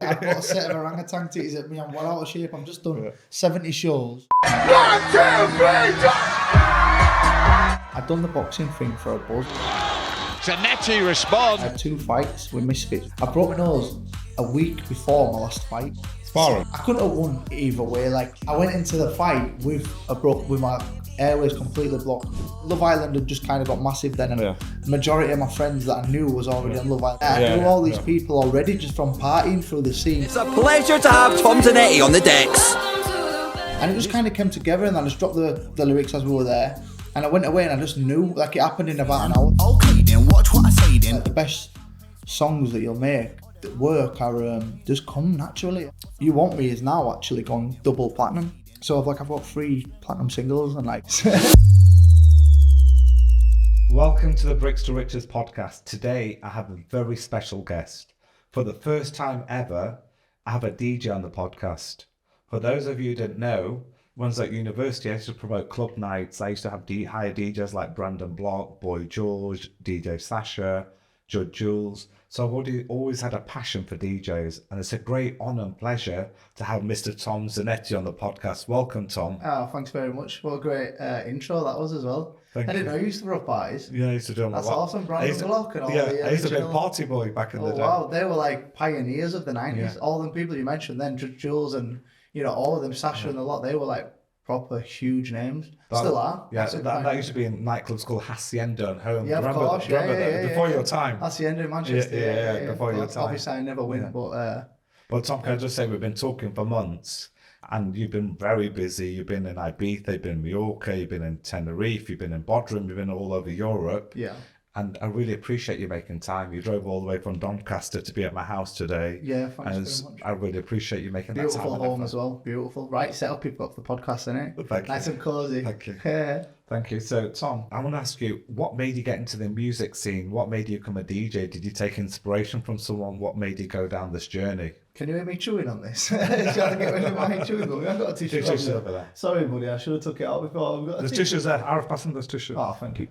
I've got a set of orangutan titties at me. I'm well out of shape. I've just done 70 shows. 1, 2, 3, I've done the boxing thing for a buzz. Zanetti responds. I had 2 fights with Misfits. I broke my nose a week before my last fight. Sparring. I couldn't have won either way. Like, I went into the fight with my airways completely blocked. Love Island had just kind of got massive then, and the majority of my friends that I knew was already on Love Island. I knew all these people already just from partying through the scene. It's a pleasure to have Tom Zanetti on the decks. And it just kind of came together, and I just dropped the lyrics as we were there. And I went away and I just knew, like, it happened in about an hour. Okay then, watch what I say then. The best songs that you'll make that work are just come naturally. You Want Me is now actually gone double platinum. So I've got 3 platinum singles and like. Welcome to the Bricks to Riches podcast. Today I have a very special guest. For the first time ever, I have a DJ on the podcast. For those of you who didn't know, when I was at university, I used to promote club nights. I used to have hire DJs like Brandon Block, Boy George, DJ Sasha, Judge Jules. So I've always had a passion for DJs, and it's a great honour and pleasure to have Mr. Tom Zanetti on the podcast. Welcome, Tom. Oh, thanks very much. What a great intro that was as well. I didn't know you used to throw parties. Yeah, I used to do them. That's awesome, Brandon Block and all the I used to be a party boy back in the day. Wow, they were like pioneers of the 90s. All the people you mentioned then, Judge Jules and, all of them, Sasha and a lot, they were like proper huge names. Still are. Yeah, that used to be in nightclubs called Hacienda and Home. Yeah, of course. Before your time. Hacienda in Manchester. Yeah, before your time. Obviously, I never win, but... Well, Tom, can I just say, we've been talking for months, and you've been very busy. You've been in Ibiza, you've been in Mallorca, you've been in Tenerife, you've been in Bodrum, you've been all over Europe. Yeah. And I really appreciate you making time. You drove all the way from Doncaster to be at my house today. Yeah, thanks very much. I really appreciate you making that time. Beautiful home as well. Beautiful. Right setup you've got for the podcast, isn't it? Thank you. Nice and cosy. Thank you. Yeah. Thank you. So, Tom, I want to ask you, what made you get into the music scene? What made you become a DJ? Did you take inspiration from someone? What made you go down this journey? Can you hear me chewing on this? You have to get rid of my chewing gum. I've got a tissue over there. Sorry, buddy. I should have took it out before. There's tissues there. I've passed those tissues. Oh, thank you.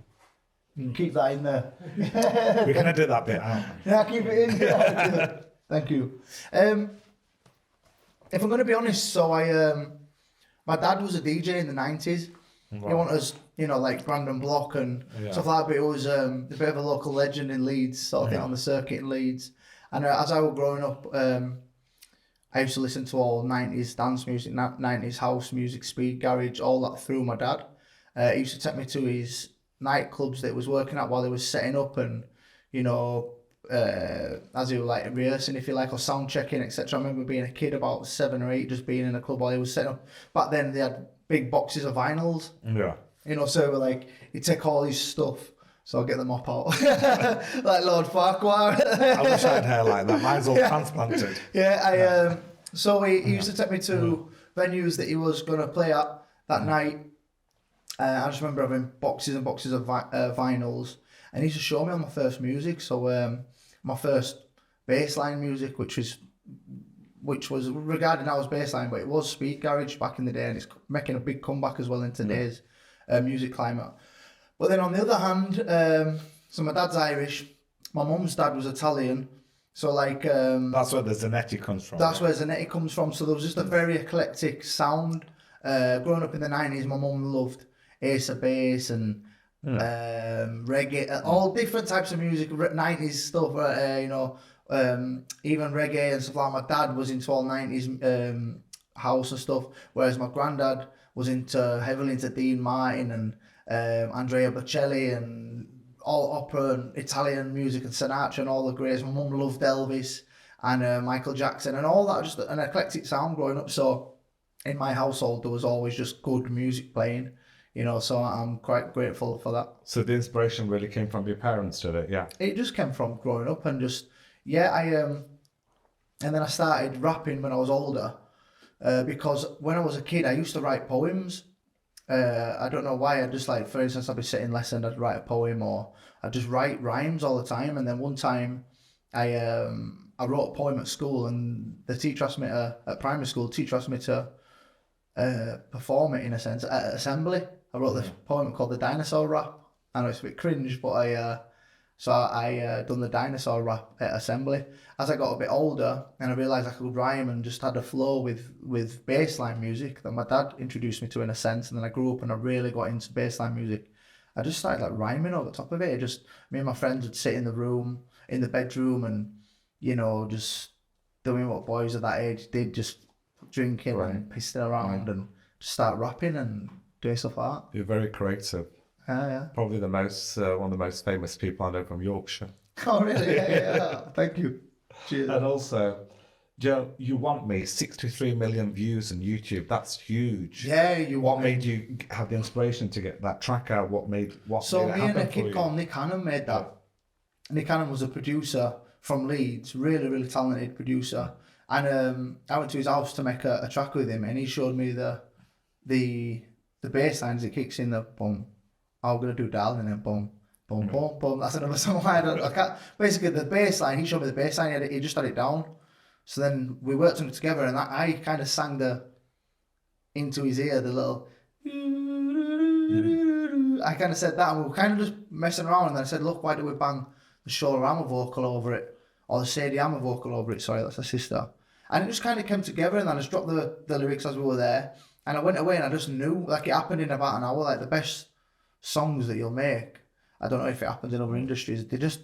You can keep that in there. We're going to do that bit out. Yeah, keep it in. Yeah. Thank you. If I'm going to be honest, so my dad was a DJ in the 90s. Right. He wanted us, like Brandon Block and stuff like that, but it was a bit of a local legend in Leeds, sort of thing on the circuit in Leeds. And as I was growing up, I used to listen to all 90s dance music, 90s house music, speed garage, all that through my dad. He used to take me to his nightclubs that he was working at while he was setting up and, as he was like rehearsing, if you like, or sound checking, etc. I remember being a kid, about 7 or 8, just being in a club while he was setting up. Back then they had big boxes of vinyls. Yeah. So we're like, he'd take all his stuff, so I'll get the mop out. Like Lord Farquhar. I wish I had hair like that. Mine's all transplanted. Yeah, so he used to take me to venues that he was going to play at that night. I just remember having boxes and boxes of vinyls, and he used to show me on my first music. So my first bassline music, which was regarded now as bassline, but it was speed garage back in the day, and it's making a big comeback as well in today's music climate. But then on the other hand, so my dad's Irish, my mum's dad was Italian, so like... that's where the Zanetti comes from. That's where Zanetti comes from, so there was just a very eclectic sound. Growing up in the 90s, my mum loved Ace of Base and reggae, all different types of music, 90s stuff, even reggae and stuff like that. My dad was into all 90s house and stuff, whereas my granddad was heavily into Dean Martin and Andrea Bocelli and all opera and Italian music and Sinatra and all the greats. My mum loved Elvis and Michael Jackson and all that, just an eclectic sound growing up. So in my household there was always just good music playing. So I'm quite grateful for that. So the inspiration really came from your parents, did it? Yeah. It just came from growing up and just, and then I started rapping when I was older, because when I was a kid, I used to write poems. I don't know why. I just for instance, I'd be sitting lesson, I'd write a poem, or I'd just write rhymes all the time. And then one time I wrote a poem at school, and the teacher asked me at primary school, to perform it in a sense at assembly. I wrote this poem called The Dinosaur Rap. I know it's a bit cringe, but I So I done the dinosaur rap at Assembly. As I got a bit older and I realised I could rhyme and just had a flow with bassline music that my dad introduced me to in a sense, and then I grew up and I really got into bassline music. I just started like rhyming over the top of it. Me and my friends would sit in the bedroom and, you know, just doing what boys at that age did, just drinking and pissing around and just start rapping and doing stuff like that. You're very creative. Yeah. Probably the most one of the most famous people I know from Yorkshire. Oh, really? Yeah. Thank you. Cheers. And also, Joe, You Want Me, 63 million views on YouTube. That's huge. Yeah, You What Want Me. made you have the inspiration to get that track out? What made it So me and happen a for kid you? called Nick Hannon made that. Nick Hannon was a producer from Leeds, really, really talented producer. And I went to his house to make a track with him, and he showed me the bass lines. It kicks in the boom, I'm gonna do darling, and then boom, boom, boom, boom. That's another song I can't. Basically, the bass line. He showed me the bass line. He just had it down. So then we worked on it together, and I kind of sang into his ear the little. I kind of said that, and we were kind of just messing around. And then I said, "Look, why do we bang the Shola Rama vocal over it, or the Sadie Amma vocal over it?" Sorry, that's her sister. And it just kind of came together, and then I just dropped the lyrics as we were there. And I went away, and I just knew, like, it happened in about an hour. Like, the best songs that you'll make, I don't know if it happens in other industries, it's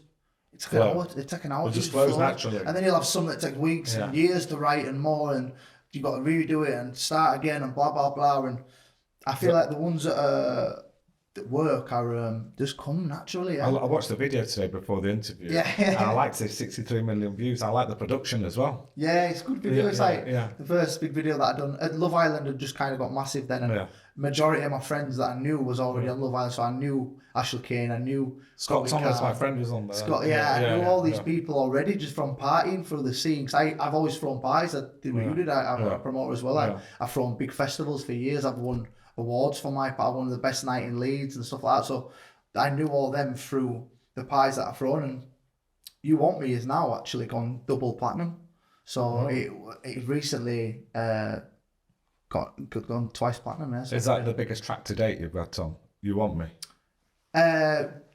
like an hour. They take an hour. It just flows naturally. And then you'll have some that take weeks and years to write and more, and you've got to redo it and start again and blah blah blah. And I feel like the ones that work are just come naturally. I watched the video today before the interview. Yeah. And I liked the 63 million views. I like the production as well. Yeah, it's a good video. It's the first big video that I'd done. Love Island had just kind of got massive then, and majority of my friends that I knew was already on Love Island. So I knew Ashley Kane, I knew Scott Thomas, my friend, was on there. Scott, I knew all these people already just from partying through the scene. Cause I've always thrown parties. I did what you did. I'm a promoter as well. I've thrown big festivals for years. I've won awards for my part. I won the best night in Leeds and stuff like that. So I knew all them through the parties that I've thrown. And You Want Me is now actually gone double platinum. So it recently gone twice platinum. Yeah, so is that the biggest track to date you've got, Tom? You Want Me?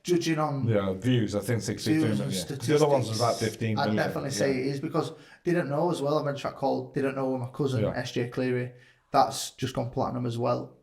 Judging on views, I think 63 million. The other ones was about 15 million. I'd definitely say it is, because Didn't Know as well. I made a track called Didn't Know with my cousin SJ Cleary. That's just gone platinum as well.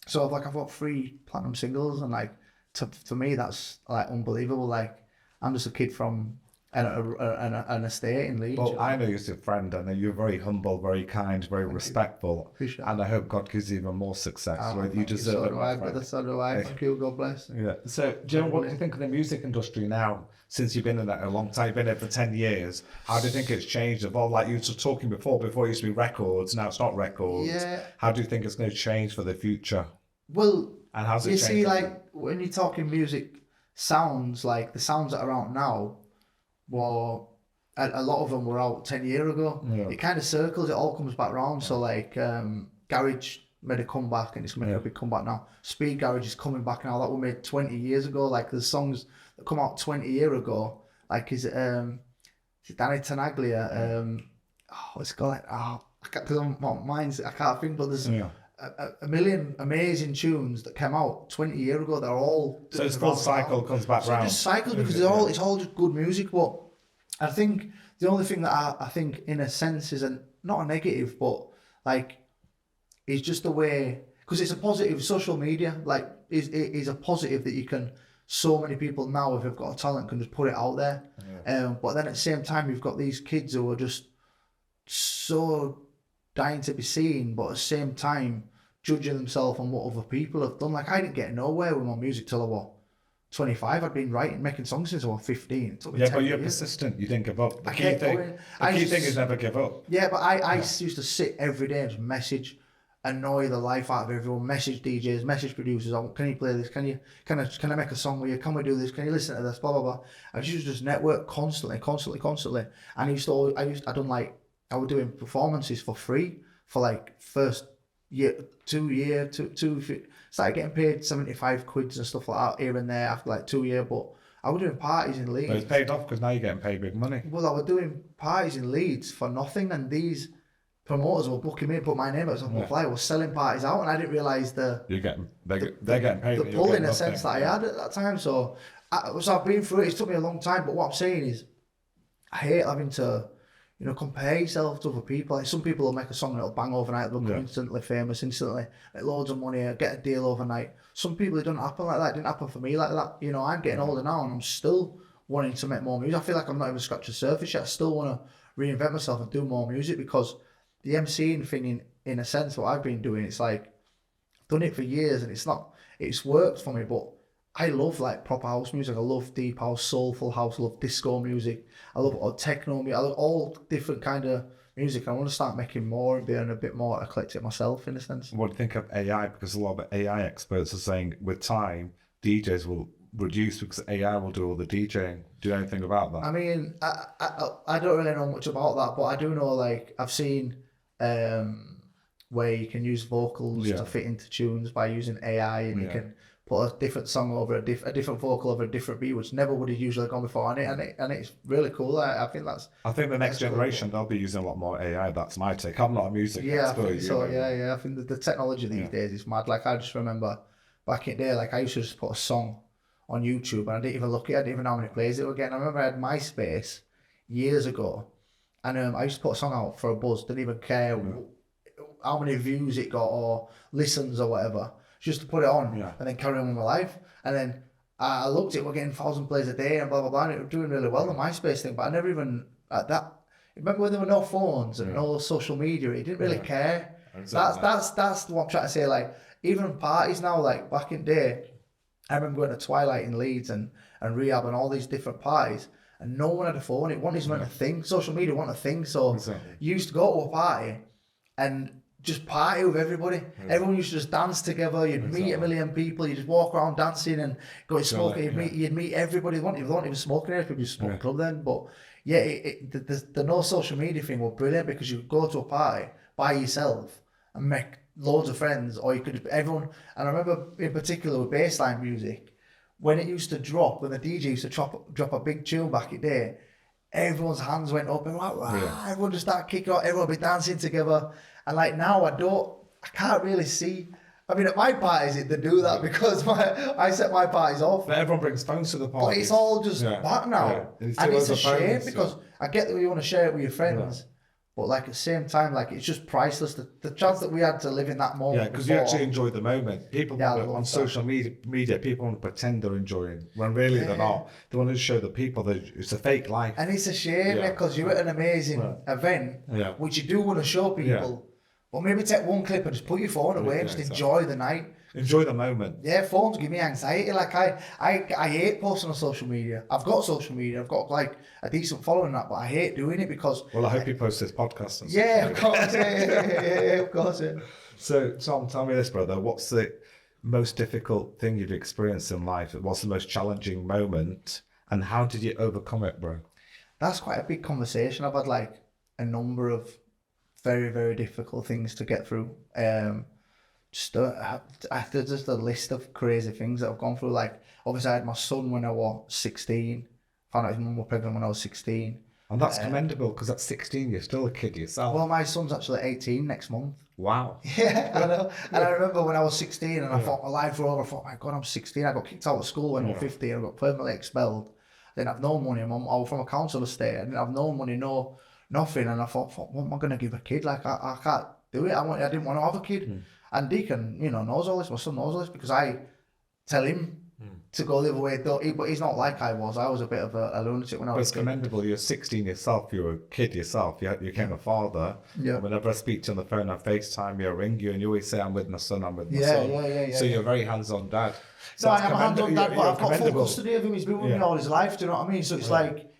So I've got 3 platinum singles, and like for me that's like unbelievable. Like, I'm just a kid from an estate in Leeds. Well, I know you're a friend, and you're very humble, very kind, very respectful. Appreciate and I hope God gives you even more success. You deserve so it. Do I, so do I. Thank you. God bless. Yeah. So, Joe, what do you think of the music industry now? Since you've been in it a long time, you've been in it for 10 years. How do you think it's changed? Evolved? Like you were talking before it used to be records. Now it's not records. Yeah. How do you think it's going to change for the future? Well, and how's it you changed? see, like when you're talking music sounds, like the sounds that are out now, well, a lot of them were out 10 years ago. Yeah. It kind of circles, it all comes back around. So like garage made a comeback, and it's making a big comeback now. Speed garage is coming back now. That was made 20 years ago. Like the songs that come out 20 years ago, like is it Danny Tenaglia? What's it called? I can't think, but there's a million amazing tunes that came out 20 years ago. They're all so it's full cycle comes back round. It just cycles because it's all just good music. But I think the only thing that I think in a sense is not a negative, but like it's just the way, because it's a positive. Social media like is a positive that you can. So many people now, if they've got a talent, can just put it out there. But then at the same time, you've got these kids who are just so dying to be seen, but at the same time judging themselves on what other people have done. Like, I didn't get nowhere with my music till I was 25. I'd been making songs since I was 15. It took me 10 but you're years. persistent. You didn't give up. The key thing is never give up. Yeah, but I used to sit every day and just message, annoy the life out of everyone, message DJs, message producers, can you play this? Can I make a song with you? Can we do this? Can you listen to this? Blah blah blah. I used to just network constantly. And I was doing performances for free for like first year, 2 year, started getting paid 75 quids and stuff like that here and there after like 2 years. But I was doing parties in Leeds. But it's paid off because now you're getting paid big money. Well, I was doing parties in Leeds for nothing, and these promoters were booking me, put my name out on the flyer, was selling parties out, and I didn't realise they're getting paid. The pull in a sense that I had at that time. So So I've been through it. It's took me a long time, but what I'm saying is, I hate having to, compare yourself to other people. Like some people will make a song and it'll bang overnight, they'll become instantly famous, instantly, like loads of money, get a deal overnight. Some people, it doesn't happen like that. It didn't happen for me like that. I'm getting older now and I'm still wanting to make more music. I feel like I'm not even scratching the surface yet. I still want to reinvent myself and do more music because the MCing thing, in a sense, what I've been doing, it's like, I've done it for years and it's worked for me, but I love like proper house music. I love deep house, soulful house. I love disco music. I love techno music. I love all different kind of music. I want to start making more and being a bit more eclectic myself in a sense. What do you think of AI? Because a lot of AI experts are saying with time, DJs will reduce because AI will do all the DJing. Do you know anything about that? I mean, I don't really know much about that, but I do know, like, I've seen where you can use vocals to fit into tunes by using AI, and you can put a different song over a different vocal over a different beat, which never would have usually gone before, and it's really cool. I think the next generation they'll be using a lot more AI. That's my take. I'm not a music expert. I think so. Yeah. I think the technology these days is mad. Like I just remember back in the day, like I used to just put a song on YouTube and I didn't even look at it. I didn't even know how many plays it were getting. I remember I had MySpace years ago, and I used to put a song out for a buzz. Didn't even care how many views it got or listens or whatever. Just to put it on and then carry on with my life. And then I looked at it, we're getting 1,000 plays a day and blah, blah, blah. And it was doing really well, the MySpace thing. But I never even, at that, remember when there were no phones and no social media, it didn't really care. Exactly. That's what I'm trying to say. Like, even parties now, like back in the day, I remember going to Twilight in Leeds and Rehab and all these different parties. And no one had a phone. It wasn't even a thing. Social media wasn't a thing. So you used to go to a party and just party with everybody. Everyone used to just dance together. You'd meet a million people. You'd just walk around dancing and go smoking. You'd meet everybody. You weren't even smoking there. People just smoke club then. But yeah, the no social media thing was brilliant because you could go to a party by yourself and make loads of friends, or you could everyone. And I remember in particular with bassline music, when it used to drop, when the DJ used to drop a big tune back in the day, everyone's hands went up and everyone just started kicking out. Everyone would be dancing together. And like now, I can't really see. I mean, at my parties, they do that because I set my parties off. But everyone brings phones to the party. But it's all just back now. And it's a shame because I get that you want to share it with your friends. But like at the same time, like it's just priceless. The chance that we had to live in that moment. Yeah, because you actually enjoy the moment. People on social media, people want to pretend they're enjoying when really they're not. They want to show the people that it's a fake life. And it's a shame because you're at an amazing event, which you do want to show people. But maybe take one clip and just put your phone away and just enjoy the night. Enjoy the moment. Yeah, phones give me anxiety. Like I hate posting on social media. I've got social media. I've got like a decent following that, but I hate doing it because. Well, I hope you post this podcast. Of course. Yeah, of course. Yeah. So, Tom, tell me this, brother. What's the most difficult thing you've experienced in life? What's the most challenging moment, and how did you overcome it, bro? That's quite a big conversation. I've had like a number of very, very difficult things to get through. Just a list of crazy things that I've gone through. Like, obviously, I had my son when I was 16. Found out his mum was pregnant when I was 16. And that's commendable because at 16, you're still a kid yourself. Well, my son's actually 18 next month. Wow. Yeah, I know. And I remember when I was 16 and I thought my life was over. I thought, my God, I'm 16. I got kicked out of school when I was 15. I got permanently expelled. I didn't have no money. I was from a council estate. I didn't have no money, nothing. And I thought, what am I going to give a kid? Like, I can't do it. I didn't want to have a kid. And Deacon, knows all this. My son knows all this because I tell him to go the other way. But he's not like I was. I was a bit of a lunatic when I was. It's commendable. You're 16 yourself. You were a kid yourself. You became a father. Yeah. Whenever I speak to you on the phone, I FaceTime you, I ring you, and you always say, "I'm with my son. I'm with my son." Yeah. So you're a very hands-on dad. So I am a hands-on dad, but I've got full custody of him. He's been with me all his life. Do you know what I mean? So it's like.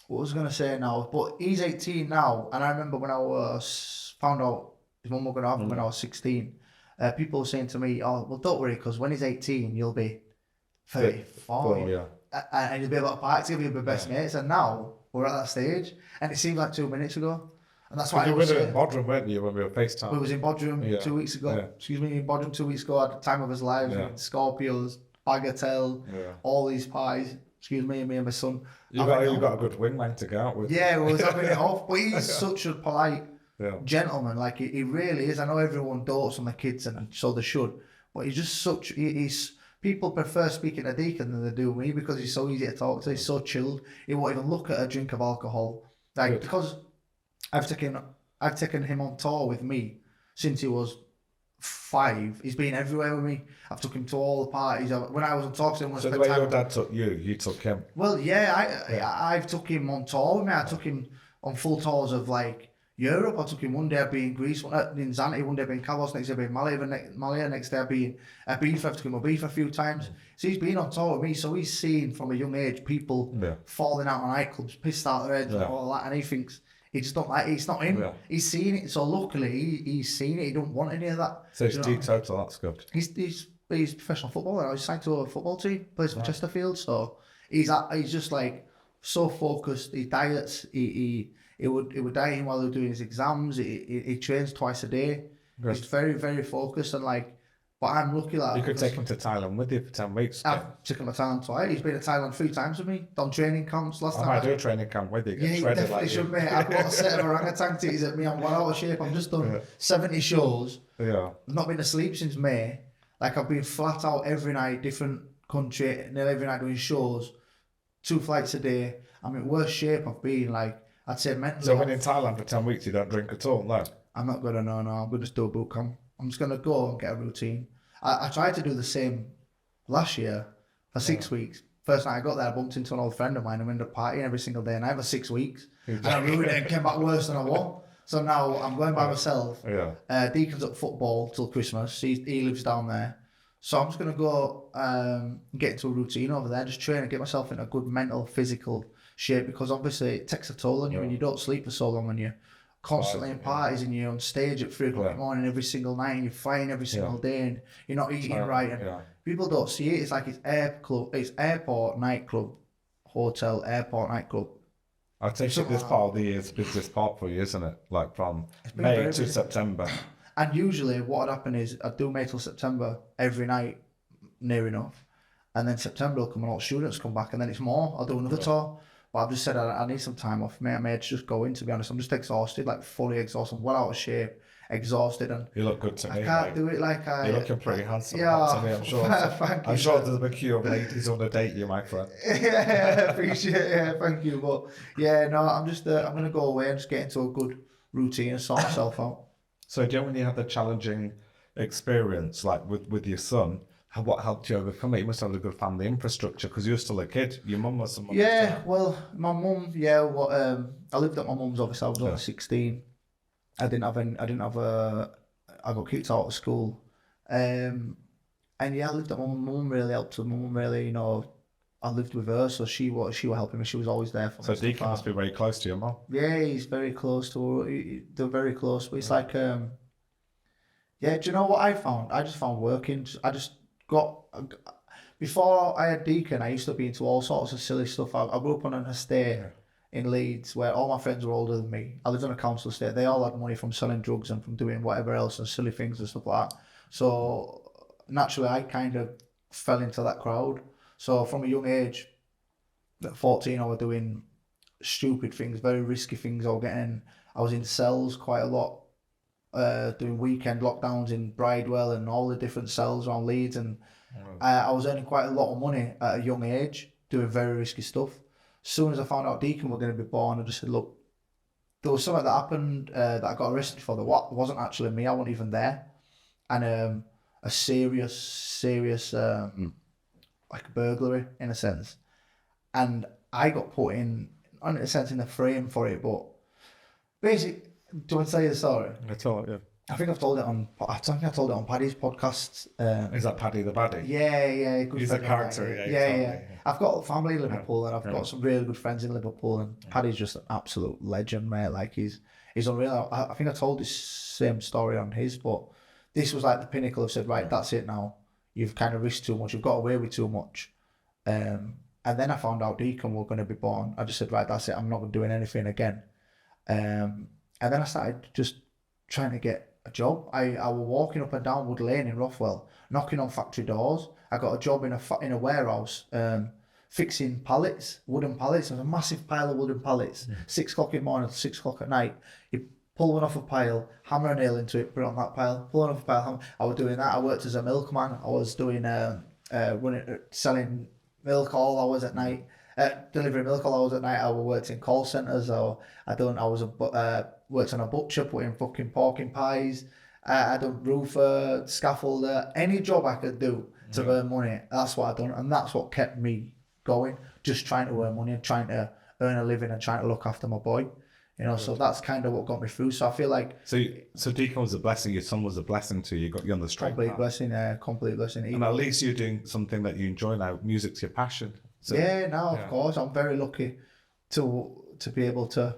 What was I going to say now? But he's 18 now, and I remember when I found out his mum was going to have him when I was 16, people were saying to me, "Oh, well, don't worry, because when he's 18, you'll be 34, and you'll be able to party together, you'll be best mates." And now we're at that stage, and it seemed like 2 minutes ago, and that's why you were in Bodrum, weren't you, when we were FaceTime? We was in Bodrum 2 weeks ago. In Bodrum 2 weeks ago, at the time of his lives, Scorpios, Bagatelle, all these pies. Me and my son. You got a good wingman to go out with. Yeah, we was having it off. But he's such a polite gentleman. Like, he really is. I know everyone dotes on the kids, and so they should. But he's just he's people prefer speaking to Deacon than they do me because he's so easy to talk to. He's so chilled. He won't even look at a drink of alcohol. Like, because I've taken him on tour with me since he was 5. He's been everywhere with me. I've took him to all the parties. When I was on tour, so the way your dad took you took him. Well, I've took him on tour with me. I took him on full tours of like Europe. I took him one day. I'd be in Greece, in Zanetti. One day I'd be in Kavos. Next day I'd be in Malia. Next day I'd be in Ibiza. I've taken him Ibiza a few times. So he's been on tour with me. So he's seen from a young age people falling out of nightclubs, pissed out their heads and all that, and he thinks. He just don't like it. It's not him. Yeah. He's seen it. So luckily, he's seen it. He don't want any of that. So he's teetotal. That's good. He's a professional footballer now. He's signed to a football team. Plays for Chesterfield. So he's just like so focused. He diets. He would diet while he was doing his exams. He trains twice a day. Good. He's very, very focused and like. But I'm lucky that you could take him to Thailand with you for 10 weeks. I've taken him to Thailand twice. He's been to Thailand 3 times with me. Done training camps last time. I might do a training camp with you. Yeah, you definitely should, mate. I've got a set of orangutan titties at me. I'm well out of shape. I've just done 70 shows. Yeah. I've not been asleep since May. Like, I've been flat out every night, different country, nearly every night doing shows, 2 flights a day. I'm in worse shape I've been, like, I'd say mentally. So when in Thailand for 10 weeks, you don't drink at all, no? I'm not going to, no. I'm going to just do a boot camp. I'm just going to go and get a routine. I tried to do the same last year for 6 weeks. First night I got there, I bumped into an old friend of mine and we ended up partying every single day night for 6 weeks. And I ruined it and came back worse than I was. So now I'm going by myself. Deacon's at football till Christmas. He lives down there. So I'm just going to go get into a routine over there, just train and get myself in a good mental, physical shape because obviously it takes a toll on you when you don't sleep for so long and you're constantly in parties and you're on stage at 3 o'clock in the morning every single night and you're flying every single day and you're not eating right and people don't see it. It's like it's airport, nightclub, hotel, airport, nightclub. I think this part of the year is business part for you, isn't it? Like from May to September. And usually what would happen is I'd do May till September every night, near enough. And then September will come and all the students come back and then it's more. I'll do another tour. But I've just said I need some time off. Mate, I may just go in, to be honest. I'm just exhausted, like fully exhausted. I'm well out of shape, exhausted. And you look good to me. I can't do it like I... You're looking pretty handsome to me, I'm sure. I'm sure there's a queue of ladies on a date you, my friend. Yeah, appreciate it. Yeah, thank you. But yeah, no, I'm just, I'm going to go away and just get into a good routine and sort myself out. So do you know when you had the challenging experience, like with your son, what helped you overcome it? You must have a good family infrastructure because you're still a kid. Your mum was someone. Yeah, well, my mum. Yeah, I lived at my mum's. Obviously, I was only 16. I got kicked out of school, and yeah, I lived at my mum. My mum really helped. My mum really, I lived with her, so she was helping me. She was always there for me. So Deacon must be very close to your mum. Yeah, he's very close to her. They're very close, but it's like, yeah. Do you know what I found? I just found working. Before I had Deacon, I used to be into all sorts of silly stuff. I grew up on an estate in Leeds where all my friends were older than me. I lived on a council estate. They all had money from selling drugs and from doing whatever else and silly things and stuff like that. So naturally, I kind of fell into that crowd. So from a young age, at 14, I was doing stupid things, very risky things. I was in cells quite a lot. Doing weekend lockdowns in Bridewell and all the different cells around Leeds, and I was earning quite a lot of money at a young age doing very risky stuff. As soon as I found out Deacon were going to be born, I just said, look, there was something that happened that I got arrested for. That wasn't actually me. I wasn't even there, and a serious like burglary in a sense, and I got put in a sense in the frame for it. But basically, do you want to tell you the story? I told you. I think I told it on Paddy's podcast. Is that Paddy the Baddie? Yeah. He's a character. Yeah. I've got family in Liverpool and I've got some really good friends in Liverpool, and Paddy's just an absolute legend, mate. Like he's unreal. I think I told this same story on his, but this was like the pinnacle of said, right, that's it now. You've kind of risked too much. You've got away with too much. And then I found out Deacon were going to be born. I just said, right, that's it. I'm not doing anything again. And then I started just trying to get a job. I was walking up and down Wood Lane in Rothwell, knocking on factory doors. I got a job in a warehouse, fixing pallets, wooden pallets. There's a massive pile of wooden pallets. 6 o'clock in the morning, 6 o'clock at night. You pull one off a pile, hammer a nail into it, put it on that pile, pull one off a pile. I was doing that. I worked as a milkman. I was doing selling milk all hours at night, delivering milk all hours at night. I worked in call centres, or worked on a butcher putting fucking pork in pies. I done roofer, scaffolder, any job I could do to earn money. That's what I done, and that's what kept me going. Just trying to earn money and trying to earn a living and trying to look after my boy. So that's kind of what got me through. So I feel like so Deacon was a blessing. Your son was a blessing to you. You got you on the straight path. Complete blessing. And at least you're doing something that you enjoy now. Music's your passion. So, of course, I'm very lucky to be able to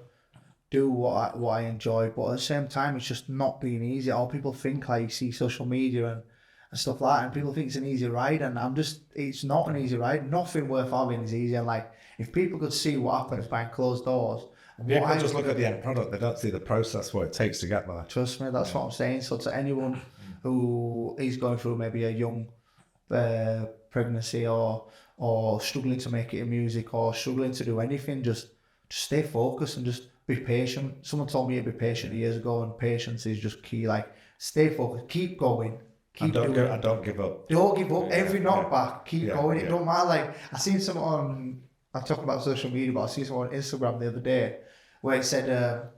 do what I enjoy, but at the same time, it's just not being easy. All people think, like, you see social media and stuff like that, and people think it's an easy ride, and it's not an easy ride. Nothing worth having is easy. And like, if people could see what happens behind closed doors. People just look at the end product, they don't see the process, what it takes to get there. Trust me, that's what I'm saying. So to anyone who is going through maybe a young pregnancy or struggling to make it in music or struggling to do anything, just stay focused and just be patient. Someone told me to be patient years ago, and patience is just key. Like, stay focused, keep going. Don't give up. Don't give up. Every knockback, keep going. It don't matter. Like, I seen someone on, I'm talking about social media, but I see someone on Instagram the other day where it said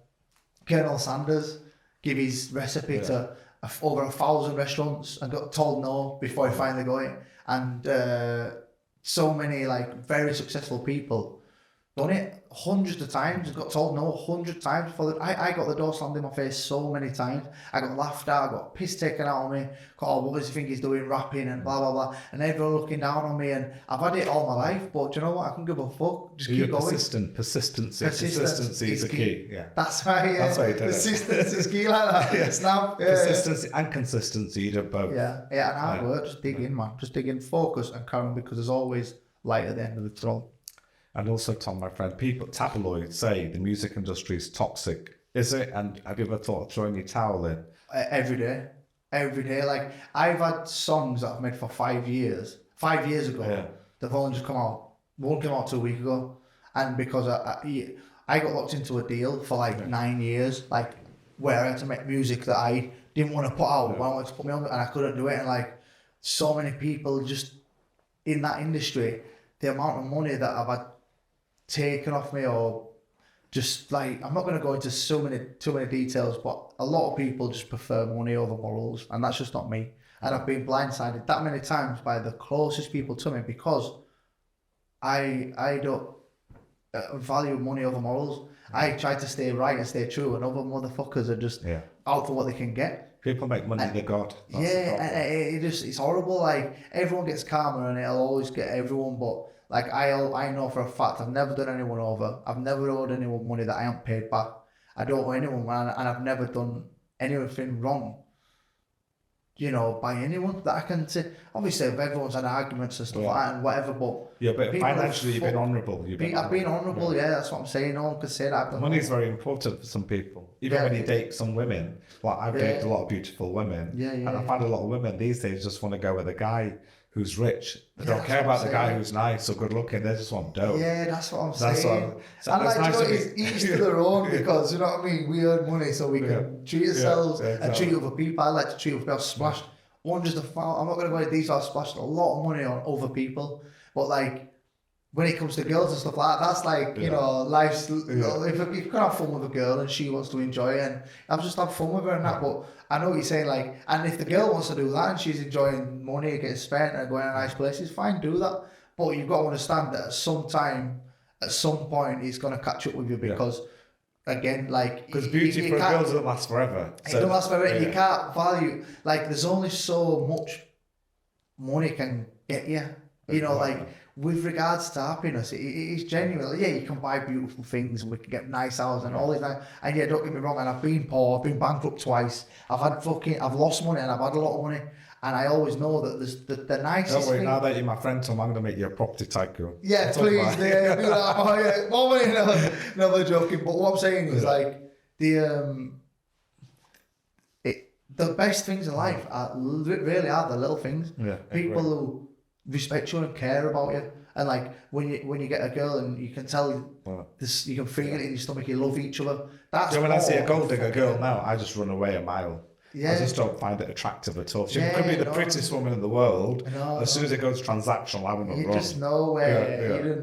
Colonel Sanders gave his recipe to over 1,000 restaurants and got told no before he finally got it. And so many like very successful people done it hundreds of times and got told no 100 times before. I got the door slammed in my face so many times. I got laughed at, I got piss taken out of me. What does he think he's doing, rapping and blah blah blah, and everyone looking down on me. And I've had it all my life, but do you know what? I couldn't give a fuck. Just keep going. Consistency is the key. Yeah, that's right. Yeah. That's why you did it. Consistency is key like that. Yes. Consistency and consistency, you do both. Yeah, and hard work. Just dig in, man. Just dig in, focus and carry on, because there's always light at the end of the tunnel. And also, Tom, my friend, tabloids say the music industry is toxic. Is it? And have you ever thought of throwing your towel in? Every day. Like, I've had songs that I've made for 5 years. 5 years ago, they've only just come out. One came out 2 weeks ago. And because I got locked into a deal for like 9 years, like, where I had to make music that I didn't want to put out, but I wanted to put me on, and I couldn't do it. And like, so many people just in that industry, the amount of money that I've had taken off me, or just like, I'm not going to go into too many details, but a lot of people just prefer money over morals, and that's just not me. And I've been blindsided that many times by the closest people to me, because I don't value money over morals. I try to stay right and stay true, and other motherfuckers are just out for what they can get. People make money, they're God. It's horrible. Like, everyone gets karma, and it'll always get everyone, but like, I know for a fact I've never done anyone over. I've never owed anyone money that I haven't paid back. I don't owe anyone, and I've never done anything wrong, by anyone that I can say. Obviously, everyone's had arguments and stuff like that and whatever, but but financially you've been honourable. I've been honourable, that's what I'm saying. No one can say that. Money's very important for some people. Even when you date some women, like, I've dated a lot of beautiful women, and I find a lot of women these days just want to go with a guy who's rich. They don't care about the guy who's nice or good looking. They just want dough. Yeah, that's what I'm saying. And like, nice it's each to their own, because, you know what I mean? We earn money so we can treat ourselves and treat other people. I like to treat other people. I've splashed hundreds of thousands. I'm not going to go into detail. I've splashed a lot of money on other people. But like, when it comes to girls and stuff like that, that's like, life's, if you can have fun with a girl and she wants to enjoy it, and I've just had fun with her and that, but I know what you're saying, like, and if the girl wants to do that and she's enjoying money, getting spent and going to nice places, fine, do that. But you've got to understand that at some point, it's going to catch up with you, because, again, like... Because beauty for a girl doesn't last forever. It doesn't last forever, and you can't value... Like, there's only so much money can get you, like... With regards to happiness, it is genuine. Yeah, you can buy beautiful things, and we can get nice houses and all this. And don't get me wrong, and I've been poor, I've been bankrupt twice. I've lost money, and I've had a lot of money. And I always know that there's the nicest Don't worry, thing. now that you're my friend, Tom, I'm going to make you a property tycoon. Yeah, please. Do that. More money, never joking. But what I'm saying is, like, the best things in life really are the little things. Yeah, people who respect you and care about you, and like when you get a girl and you can tell this, you can feel it in your stomach, you love each other. That's when I see a gold digger girl now, I just run away a mile. I just don't find it attractive at all. She could be the prettiest woman in the world. As soon as it goes transactional, I wouldn't You run. just know where, you don't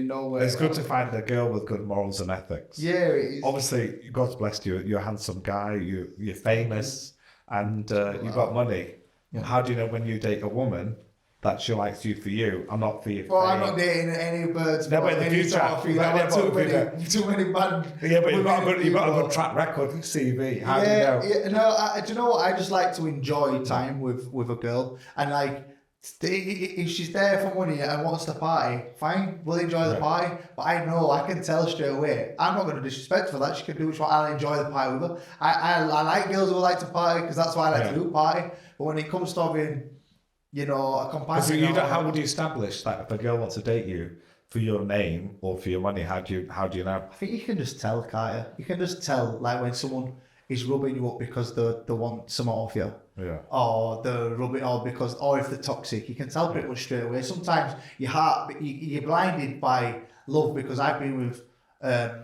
know where. It's good to find a girl with good morals and ethics. Yeah, it is. Obviously, God's blessed you. You're a handsome guy. You're famous, and you've got money. Yeah. How do you know when you date a woman that she likes you for you and not for you? Well, I'm not dating any birds. No, but in the future, too many bad. Yeah, but you've got a good track record, CV. How do you know? Yeah, no, do you know what? I just like to enjoy time with a girl, and like, if she's there for money and wants to party, fine, we'll enjoy the party. But I know, I can tell straight away, I'm not going to disrespect for that. She can do what I'll enjoy the party with her. I like girls who like to party because that's why I like to do party. But when it comes to having, a companion, How would you establish that if a girl wants to date you for your name or for your money? How do you know? I think you can just tell, can't you? You can just tell, like, when someone is rubbing you up because they want some off you. Yeah. Or they're rubbing, or if they're toxic, you can tell pretty much straight away. Sometimes you're blinded by love, because I've been with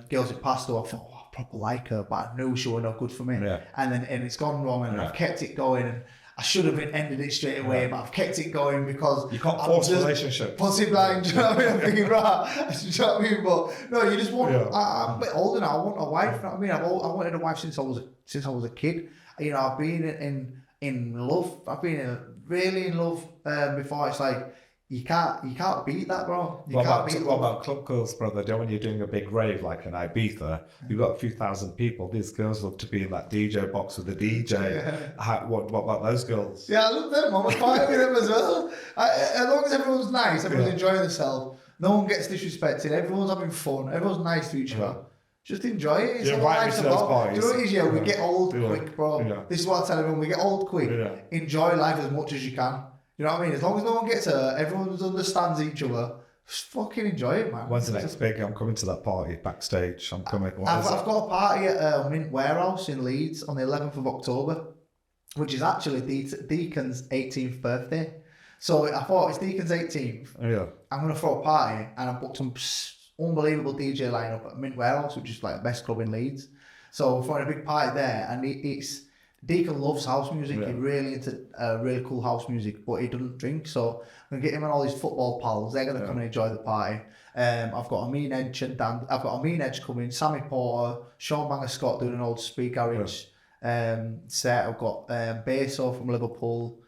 girls in past who I thought, I proper like her, but I knew she was not good for me. Yeah. And it's gone wrong, and I've kept it going, and I should have ended it straight away, but I've kept it going because you can't force a relationship. Pussy blind, do you know what I mean? I'm thinking, right, do you know what I mean? But no, you just want. I'm a bit older now. I want a wife. You know what I mean? I wanted a wife since I was a kid. I've been in love. I've been really in love before. It's like you can't beat that, bro. What about club girls, brother? When you're doing a big rave like in Ibiza, you've got a few thousand people. These girls love to be in that DJ box with the DJ. Yeah. What about those girls? Yeah, I love them. I'm a fan of them as well. As long as everyone's nice, everyone's enjoying themselves. No one gets disrespected. Everyone's having fun. Everyone's nice to each other. Just enjoy it. It's all life's about. Do you know what it is? Yeah, we get old quick, bro. Yeah. This is what I tell everyone. We get old quick. Yeah. Enjoy life as much as you can. You know what I mean? As long as no one gets hurt, everyone understands each other. Just fucking enjoy it, man. When's the next big? I'm coming to that party backstage. I'm coming. I've got a party at Mint Warehouse in Leeds on the 11th of October, which is actually Deacon's 18th birthday. So I thought, it's Deacon's 18th. Yeah. I'm going to throw a party, and I've booked some unbelievable DJ lineup at Mint Warehouse, which is like the best club in Leeds. So we're throwing a big party there, and it's Deacon loves house music. He's really into really cool house music, but he doesn't drink. So I'm gonna get him and all his football pals. They're gonna come and enjoy the party. I've got a Mean Edge and Dan. I've got a Mean Edge coming. Sammy Porter, Sean Banger Scott doing an old speak garage set. I've got Beso from Liverpool.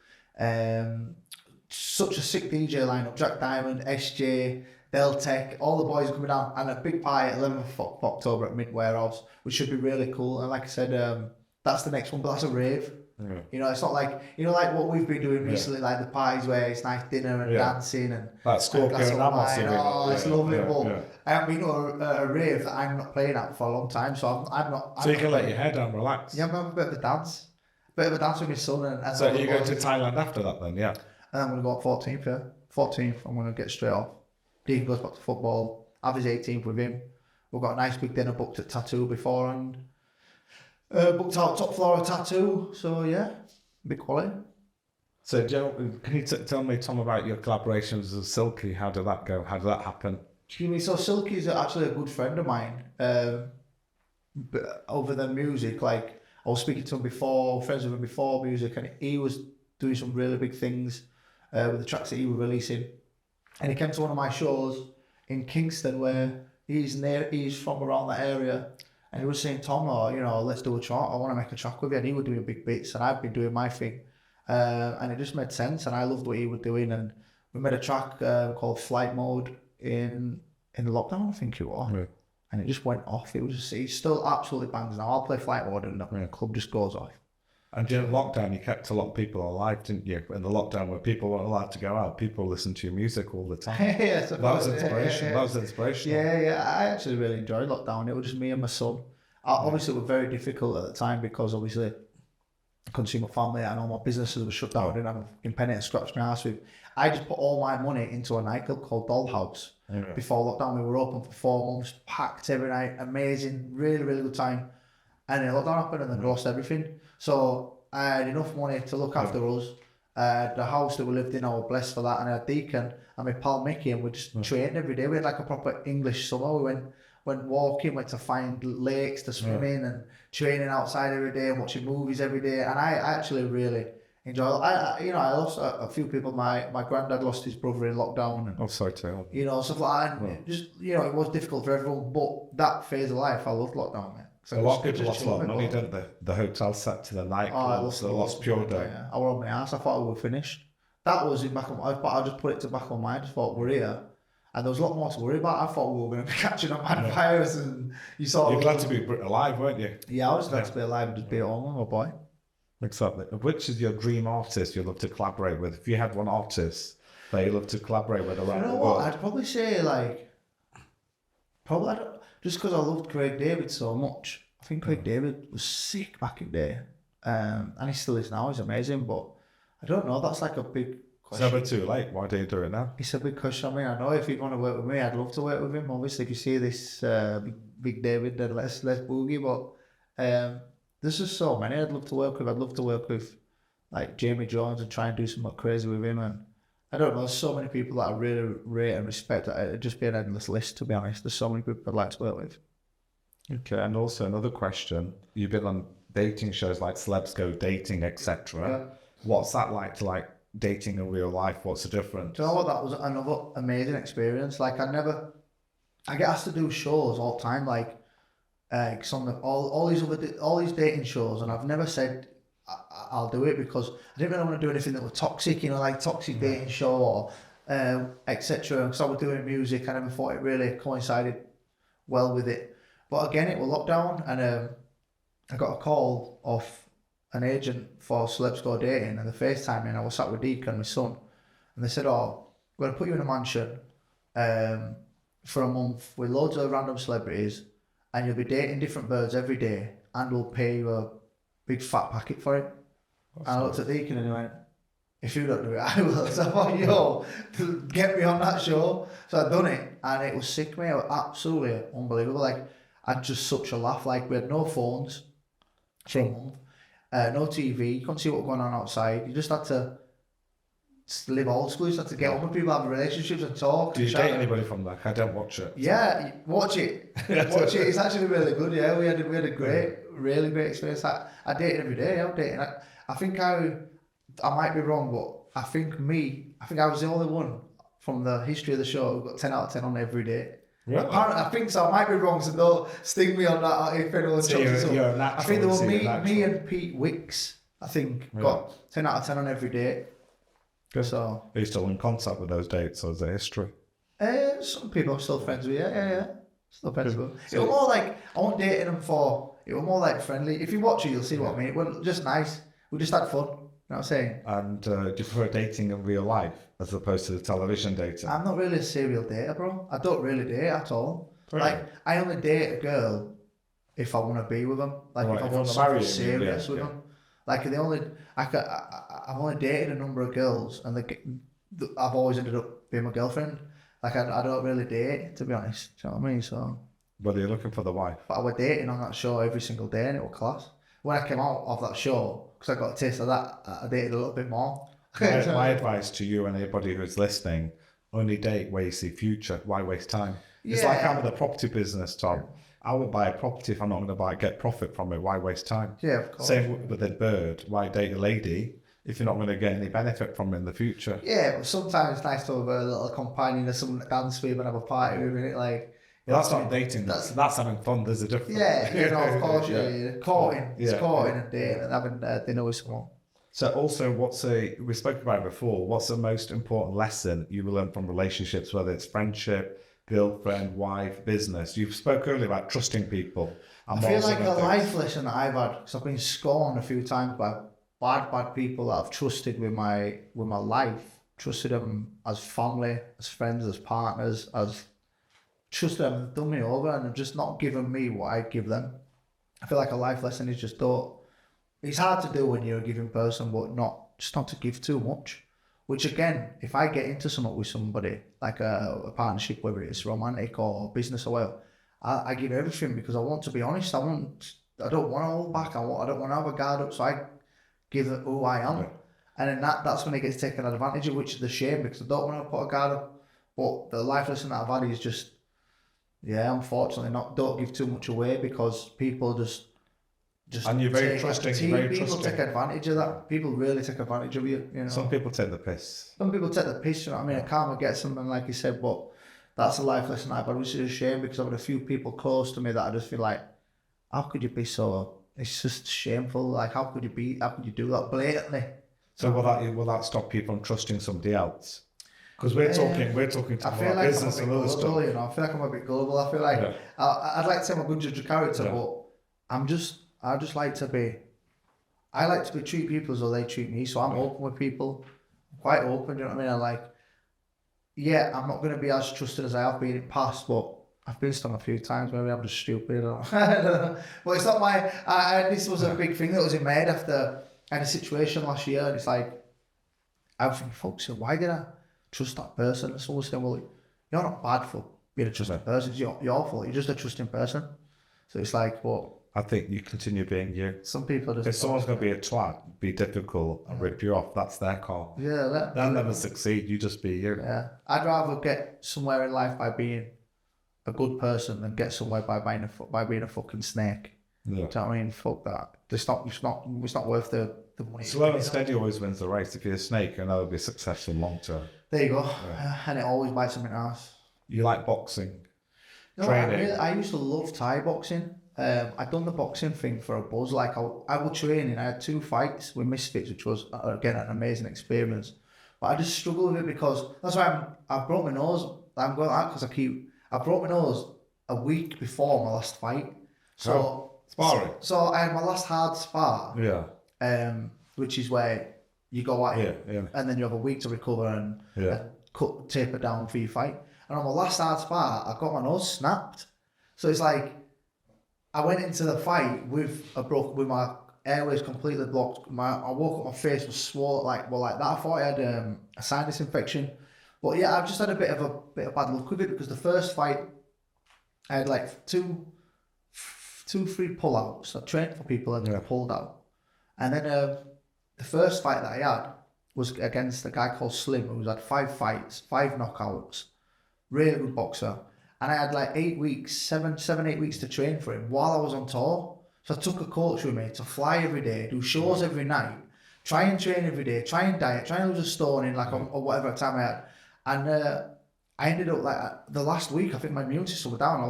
Such a sick DJ lineup. Jack Diamond, SJ, Deltec, all the boys are coming down, and a big party at 11th of October at Mint Warehouse, which should be really cool. And like I said, that's the next one, but that's a rave. Yeah. It's not like, like what we've been doing recently, like the parties where it's nice dinner and dancing and like Scorpio and wine. It's lovely. But I haven't been to a rave that I'm not playing at for a long time, so I'm not. So you can let your head down, relax. Yeah, I'm having a bit of a dance. With my son. And so you're going to Thailand after that then, yeah? And I'm going to go on 14th, yeah. 14th, I'm going to get straight off. Dean goes back to football. Have his 18th with him. We've got a nice big dinner booked at Tattoo beforehand. Booked out top floor of Tattoo, so yeah, big quality. So Joe, can you tell me, Tom, about your collaborations with Silky? How did that go? How did that happen? Excuse me, so Silky's actually a good friend of mine. But over the music, like I was speaking to him before, friends with him before music, and he was doing some really big things with the tracks that he was releasing. And he came to one of my shows in Kingston where he's from around that area. And he was saying, Tom, let's do a track. I want to make a track with you. And he was doing big bits, and I've been doing my thing. And it just made sense, and I loved what he was doing. And we made a track called Flight Mode in the lockdown, I think it was. Yeah. And it just went off. It still absolutely bangs now. I'll play Flight Mode and the club just goes off. And during lockdown, you kept a lot of people alive, didn't you? In the lockdown, where people weren't allowed to go out, people listened to your music all the time. Yeah, that was inspiration. That was inspirational. Yeah. I actually really enjoyed lockdown. It was just me and my son. Obviously, it was very difficult at the time because obviously I couldn't see my family and all my businesses were shut down. I didn't have a penny to scratch my ass with. I just put all my money into a nightclub called Dollhouse. Yeah. Before lockdown, we were open for 4 months, packed every night, amazing, really, really good time. And then lockdown happened and then lost everything. So I had enough money to look after us. The house that we lived in, I was blessed for that. And I had Deacon and my pal Mickey, and we just trained every day. We had like a proper English summer. We went walking, went to find lakes to swim in, and training outside every day, and watching movies every day. And I actually really enjoy it. I lost a few people. My granddad lost his brother in lockdown. And, sorry to hear. you know, stuff like that. And just, it was difficult for everyone. But that phase of life, I loved lockdown, man. A lot of people lost a lot of money, didn't they? The hotel set to the nightclubs, they lost pure day. Yeah. I was on my ass. I thought we were finished. That was in back of my. I just put it to back on my mind. I just thought we're here, and there was a lot more to worry about. I thought we were going to be catching a mad virus, and You're glad to be alive, weren't you? Yeah, I was glad to be alive and just be at home with my boy. Exactly. Which is your dream artist you love to collaborate with? If you had one artist that you love to collaborate with around the world, I'd probably say just because I loved Craig David so much. I think Craig David was sick back in the day, and he still is now. He's amazing, but I don't know. That's like a big question. It's never too late. Why do you do it now? It's a big question. I mean, I know if he'd want to work with me, I'd love to work with him. Obviously, if you see this big David, then let's boogie. But there's just so many I'd love to work with. I'd love to work with like Jamie Jones and try and do something crazy with him. And I don't know, there's so many people that I really rate and respect. It'd just be an endless list, to be honest. There's so many people I'd like to work with. Okay, and also another question. You've been on dating shows like Celebs Go Dating, etc. Yeah. What's that like dating in real life? What's the difference? Do you know what? That was another amazing experience. Like I get asked to do shows all the time, like all these dating shows, and I've never said I'll do it because I didn't really want to do anything that was toxic, like toxic dating show or etc. Because I was doing music, I never thought it really coincided well with it. But again, it was lockdown, and I got a call off an agent for Celebs Go Dating, and the FaceTime me, and I was sat with Deacon, my son, and they said, "Oh, we're going to put you in a mansion for a month with loads of random celebrities, and you'll be dating different birds every day, and we'll pay you a big fat packet for it." And I looked at Deacon and he went, "If you don't do it, I will." So I thought, yo, get me on that show. So I'd done it, and it was sick, mate. It was absolutely unbelievable. Like, I had just such a laugh. Like, we had no phones for a month, no TV. You couldn't see what was going on outside. You just had to live old school. You just had to get on with people, have relationships and talk. Do you date anybody from that? I don't watch it. Yeah, watch it. Watch it. It's actually really good. Yeah, we had a great, really great experience. I dated every day. I'm dating. I think I might be wrong, but I think I was the only one from the history of the show who got 10 out of 10 on every day. Really? Apparently, I think so. I might be wrong, so don't sting me on that if anyone So you're a natural, I think there were me and Pete Wicks, I think, got 10 out of 10 on every day. Good. So, are you still in contact with those dates, or is there history? some people I'm still friends with, yeah. Still friends with them. It was more like, I wasn't dating them for, it was more like friendly. If you watch it, you'll see what I mean. It was just nice. We just had fun. You know what I'm saying? And do you prefer dating in real life as opposed to the television dating? I'm not really a serial dater, bro. I don't really date at all. Really? Like, I only date a girl if I want to be with them. Like, Right, if I if want you something marry them, serious yeah, with yeah. them. Like, I've only dated a number of girls, and I've always ended up being my girlfriend. Like, I don't really date, to be honest. Do you know what I mean? So, Whether you're looking for the wife. but I was dating on that show every single day, and it was class. When I came out of that show, because I got a taste of that, I dated a little bit more. My advice to you and anybody who's listening, only date where you see future. Why waste time? It's like I'm in the property business, Tom. I would buy a property if I'm not going to get profit from it. Why waste time? Yeah, of course. Same with a bird. Why date a lady if you're not going to get any benefit from it in the future? Yeah, but sometimes it's nice to have a little companion or someone to dance with and have a party with it. Like, That's not dating. That's having fun. There's a difference. yeah, of course, yeah. Courting. It's Yeah. courting and dating and having dinner with someone. So also, we spoke about it before, what's the most important lesson you will learn from relationships, whether it's friendship, girlfriend, wife, business? You spoke earlier about trusting people. I feel like a life lesson that I've had, because I've been scorned a few times by bad people that I've trusted with my life, trusted them as family, as friends, as partners, trusted them and done me over, and have just not given me what I give them. I feel like a life lesson is just it's hard to do when you're a giving person, but not to give too much. Which again, if I get into something with somebody, like a partnership, whether it's romantic or business or whatever, I give everything because I want to be honest. I don't want to hold back. I don't want to have a guard up, so I give who I am. Yeah. And then that's when it gets taken advantage of, which is the shame, because I don't want to put a guard up. But the life lesson that I've had is just, Yeah, unfortunately not. Don't give too much away because people just And you're very trusting. People take advantage of that. People really take advantage of you. You know. Some people take the piss. Some people take the piss. You know what I mean? Karma gets them, and like you said, but that's a life lesson I've had, which is a shame because I've had a few people close to me that I just feel like, how could you be so? It's just shameful. Like, how could you do that blatantly? So will that stop you from trusting somebody else? Because we're talking to I feel about like business and other stuff. You know, I feel like I'm a bit global. I feel like I'd like to say I'm a good judge of character, but I just like to be. I like to be treat people as though they treat me. So I'm open with people, I'm quite open. You know what I mean? I'm not going to be as trusted as I have been in the past, but I've been stung a few times. Maybe I'm just stupid. I don't know. But it's not my. This was a big thing that was in my head after I had a situation last year, and it's like I was thinking, folks, why did I trust that person? And someone said, well, you're not bad for being a trusting person. It's your fault. You're just a trusting person. So it's like, well, I think you continue being you. some people just. If someone's going to be a twat, be difficult, and rip you off, that's their call. Yeah, they'll never succeed. You just be you. Yeah, I'd rather get somewhere in life by being a good person than get somewhere by being a fucking snake. Yeah. Do you know what I mean? Fuck that. It's not worth the money. Slow and steady always wins the race. If you're a snake, you'll never be successful long term. There you go. Yeah. And it always bites something else. You like boxing? No, Training? I used to love Thai boxing. I'd done the boxing thing for a buzz. Like I was training. I had 2 fights with Misfits, which was again an amazing experience. But I just struggle with it because that's why I broke my nose. I'm going out because I broke my nose a week before my last fight. So sparring. So I had my last hard spar. Yeah. Which is where you go at it, and then you have a week to recover and taper down for your fight. And on my last hard spar, I got my nose snapped. So it's like I went into the fight with my airways completely blocked. I woke up, my face was swollen like that. I thought I had a sinus infection. But yeah, I've just had a bit of bad luck with it because the first fight I had like 2-3 pull-outs. I trained for people and I pulled out. And then the first fight that I had was against a guy called Slim, who's had 5 fights, 5 knockouts, really good boxer. And I had like 8 weeks, 7-8 weeks to train for him while I was on tour. So I took a coach with me to fly every day, do shows every night, try and train every day, try and diet, try and lose a stone in or whatever time I had. And I ended up like the last week, I think my immune system was down. I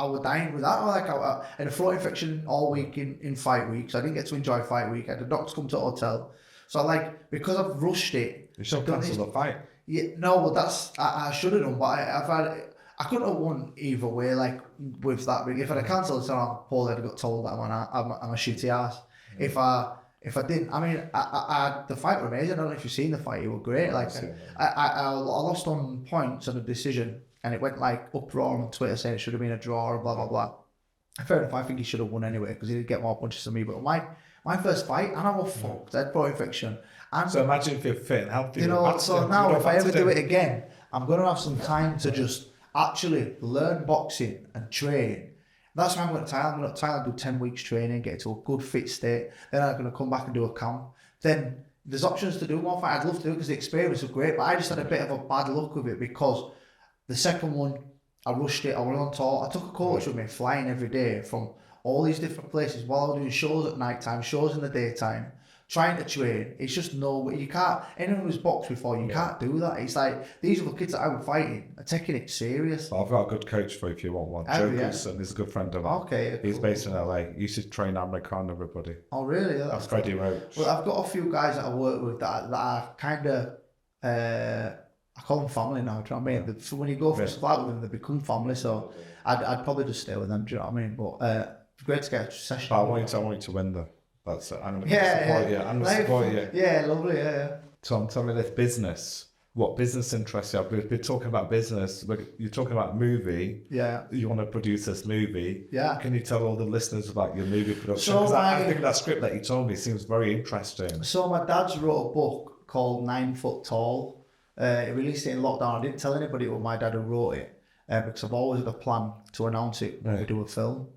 was dying with that. I had a throat infection all week in fight week, so I didn't get to enjoy fight week. I had the doctor come to the hotel. So because I've rushed it. You should cancel the fight. Yeah, no, well that's I should have done, but I couldn't have won either way. Like with that, if I'd have cancelled it, I'm poorly. I'd have got told that I'm a shitty ass. If I didn't, I mean, the fight were amazing. I don't know if you've seen the fight; it was great. I lost on points on a decision, and it went like uproar on Twitter saying it should have been a draw or blah blah blah. Fair enough. I think he should have won anyway because he did get more punches than me. But my first fight, and I was fucked. I had throat infection. And so imagine if you're fit and healthy. So now if I ever do it again, I'm gonna have some time to just actually learn boxing and train. That's why I'm going to Thailand. I'm going to Thailand, do 10 weeks training, get to a good fit state. Then I'm going to come back and do a camp. Then there's options to do more fight. I'd love to do it because the experience was great, but I just had a bit of a bad luck with it because the second one, I rushed it. I went on tour. I took a coach with me, flying every day from all these different places while I was doing shows at night time, shows in the daytime, trying to train. It's just you can't, anyone who's boxed before, you can't do that. It's like, these other kids that I was fighting are taking it serious. I've got a good coach for you if you want one. Juggles, and he's a good friend of mine. Okay. He's based in LA. He used to train American everybody. Oh, really? That's Freddie Roach. Well, I've got a few guys that I work with that are kind of, I call them family now, do you know what I mean? So when you go for a flight with them, they become family, so I'd probably just stay with them, do you know what I mean? But it's great to get a session. I want you to win though. That's it. I'm going to support you. I'm going to support you. Yeah, lovely, yeah. Tom, tell me this business. What business interests you? We've been talking about business. You're talking about movie. Yeah. You want to produce this movie. Yeah. Can you tell all the listeners about your movie production? So Because I think that script that you told me seems very interesting. So my dad's wrote a book called 9 Foot Tall. He released it in lockdown. I didn't tell anybody it was my dad who wrote it because I've always had a plan to announce it when we do a film.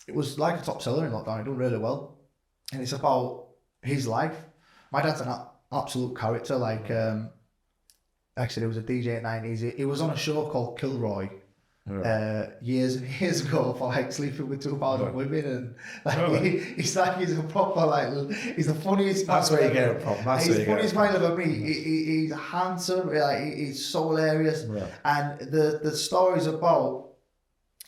It was like a top seller in lockdown. It done really well. And it's about his life. My dad's an absolute character. actually, there was a DJ in the 90s. He was on a show called Kilroy. Years and years ago for like sleeping with 2,000 women, and like he's a proper he's the funniest. That's where you get it from. That's he's the funniest man I've ever met. He's handsome, he's so hilarious, and the story's about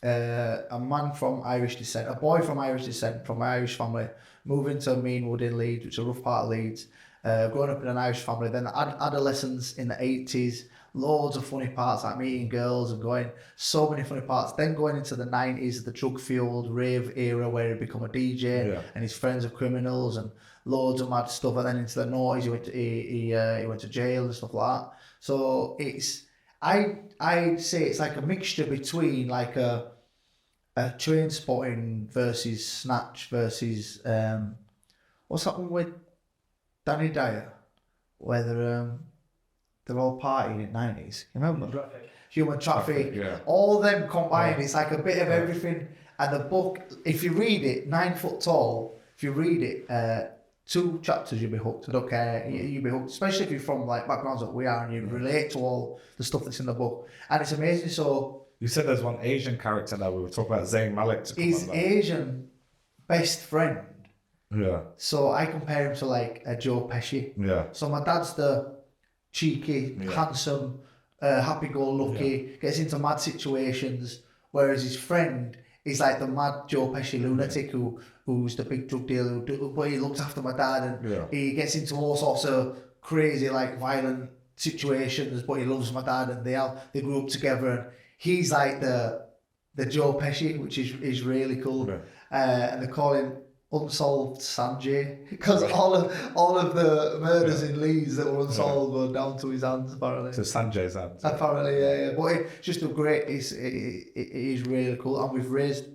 a man from Irish descent, a boy from Irish descent, from an Irish family, moving to Meanwood in Leeds, which is a rough part of Leeds. Growing up in an Irish family, then adolescence in the 80s, loads of funny parts, like meeting girls and going, so many funny parts. Then going into the 90s, the drug-fueled rave era where he become a DJ and his friends are criminals and loads of mad stuff. And then into the noughties, he went to jail and stuff like that. So I'd say it's like a mixture between like a Train Spotting versus Snatch versus what's that one with Danny Dyer, where they're all partying in the 90s. You remember? Human Traffic. All them combined, it's like a bit of everything. And the book, if you read it, 9 foot tall, if you read it, 2 chapters, you'll be hooked. I don't care. You'll be hooked, especially if you're from like backgrounds that we are and you relate to all the stuff that's in the book. And it's amazing. So you said there's one Asian character now. We were talking about Zayn Malik. His Asian best friend. Yeah. So I compare him to like a Joe Pesci. Yeah. So my dad's the cheeky, handsome, happy-go-lucky, gets into mad situations, whereas his friend is like the mad Joe Pesci lunatic who's the big drug dealer, but he looks after my dad and he gets into all sorts of crazy, like violent situations, but he loves my dad and they grew up together, and he's like the Joe Pesci, which is really cool. And they call him Unsolved Sanjay, because all of the murders in Leeds that were unsolved were down to his hands, apparently. To Sanjay's hands. Apparently, yeah. But it's just a great, it is really cool, and we've raised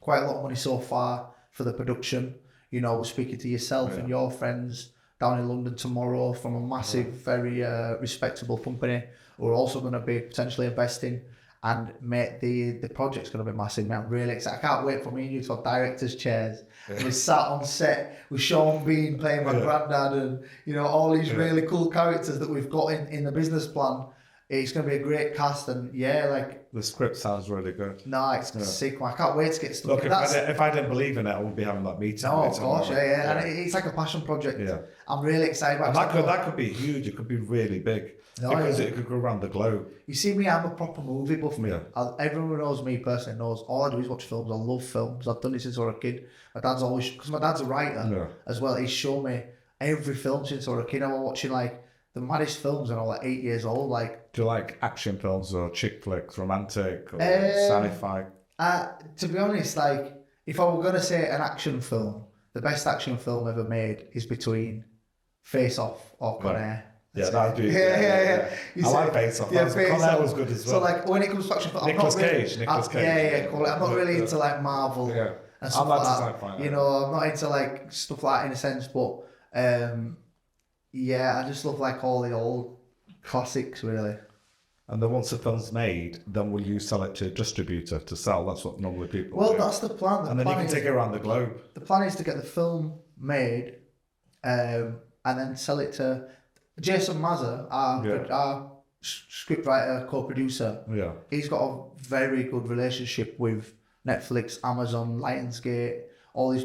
quite a lot of money so far for the production. You know, we're speaking to yourself and your friends down in London tomorrow from a massive, very respectable company who are also going to be potentially investing. And mate, the project's going to be massive, man. I'm really excited. I can't wait for me and you to have director's chairs. And we sat on set with Sean Bean playing my granddad and, you know, all these really cool characters that we've got in the business plan. It's going to be a great cast, and like... The script sounds really good. No, it's sick, man. I can't wait to get stuck. Look, if I didn't believe in it, I wouldn't be having that meeting. No, of course, yeah. And it's like a passion project. Yeah. I'm really excited about it. That could be huge. It could be really big. Because it could go around the globe. You see me, I'm a proper movie buff. Everyone who knows me personally knows all I do is watch films. I love films. I've done it since I was a kid. My dad's always, because my dad's a writer as well, he's shown me every film since I was a kid. I was watching like the maddest films when I was like 8 years old. Like, do you like action films or chick flicks, romantic or sci-fi? To be honest, like if I were going to say an action film, the best action film ever made is between Face Off or Con Air. Yeah, that'd be. Yeah. I like Face Off. Con Air was good as well. So like when it comes to action film, Nicolas Cage. Cool. I'm not really into like Marvel and stuff like that. You know, I'm not into like stuff like that in a sense, but I just love like all the old classics really. And then once the film's made, then will you sell it to a distributor to sell? That's what normally people do. Well, that's the plan. And then you can take it around the globe. The plan is to get the film made and then sell it to Jason Mazza, our scriptwriter, co-producer. Yeah. He's got a very good relationship with Netflix, Amazon, Lionsgate, all these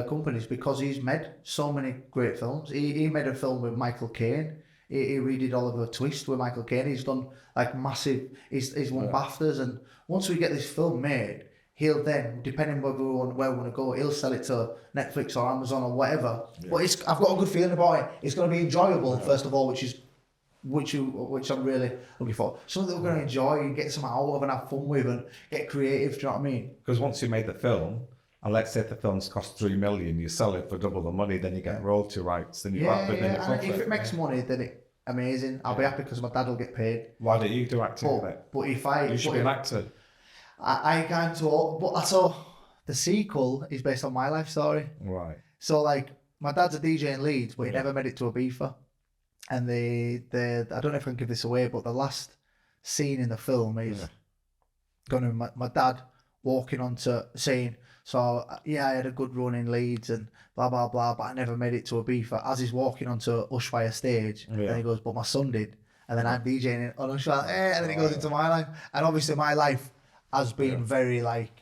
companies, because he's made so many great films. He made a film with Michael Caine. He redid Oliver Twist with Michael Caine. He's done like massive. He's won BAFTAs, and once we get this film made, he'll then, depending where we want to go, he'll sell it to Netflix or Amazon or whatever. Yeah. But I've got a good feeling about it. It's going to be enjoyable first of all, which I'm really looking for. Something that we're going to enjoy and get some out of and have fun with and get creative. Do you know what I mean? Because once you made the film, and let's say if the film's cost $3 million, you sell it for double the money, then you get royalty rights, then you and if it makes money, then it's amazing. I'll be happy because my dad will get paid. Why don't you do acting with it? But you should be an actor. I can't talk, but so the sequel is based on my life story. Right. So like my dad's a DJ in Leeds, but he never made it to Ibiza. And I don't know if I can give this away, but the last scene in the film is my dad walking onto saying, so yeah, I had a good run in Leeds and blah blah blah, but I never made it to Ibiza. As he's walking onto Ushuaia stage, and he goes, but my son did. and then I'm DJing on a show, and then it goes into my life. And obviously my life has been very like,